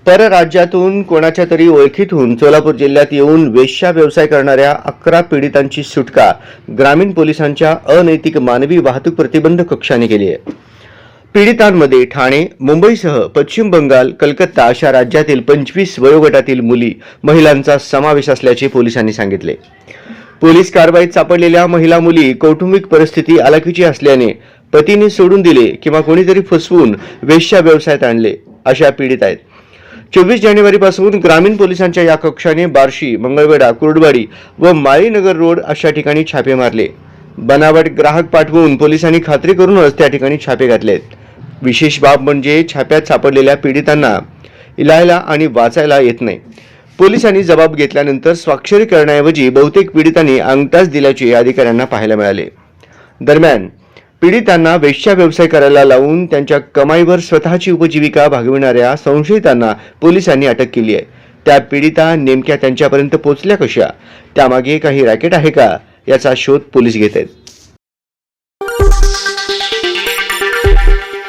परराज्यातून कोणाच्या तरी ओळखीतून सोलापूर जिल्ह्यात येऊन वेश्या व्यवसाय करणाऱ्या 11 पीडितांची सुटका ग्रामीण पोलिसांच्या अनैतिक मानवी वाहतूक प्रतिबंधक कक्षाने केली आहे। पीडितांमध्ये ठाणे, मुंबईसह पश्चिम बंगाल, कलकत्ता अशा राज्यातील 25 वयोगटातील मुली, महिलांचा समावेश असल्याचे पोलिसांनी सांगितले। पोलीस कारवाईत सापडलेल्या महिला मुली कौटुंबिक परिस्थिती हलाखीची असल्याने पतीने सोडून दिले किंवा कोणीतरी फसवून वेश्या व्यवसायात आणले अशा पीडित आहेत। 24 जानेवारीपासून ग्रामीण पोलिसांच्या या कक्षाने बार्शी, मंगळवेढा, कुर्डवाडी व माळीनगर रोड अशा ठिकाणी छापे मारले। बनावट ग्राहक पाठवून पोलिसांनी खात्री करूनच त्या ठिकाणी छापे घातलेत। विशेष बाब म्हणजे छाप्यात सापडलेल्या पीडितांना लिहायला आणि वाचायला येत नाही। पोलिसांनी जबाब घेतल्यानंतर स्वाक्षरी करण्याऐवजी बहुतेक पीडितांनी अंगठाच दिल्याचे अधिकाऱ्यांना पाहायला मिळाले। दरम्यान पीडितांना वेश्या व्यवसाय करायला लावून त्यांच्या कमाईवर स्वतःची उपजीविका भागविणाऱ्या संशयितांना पोलिसांनी अटक केली आहे। त्या पीडिता नेमक्या त्यांच्यापर्यंत पोहोचल्या कशा, त्यामागे काही रॅकेट आहे का याचा शोध पोलीस घेत आहेत।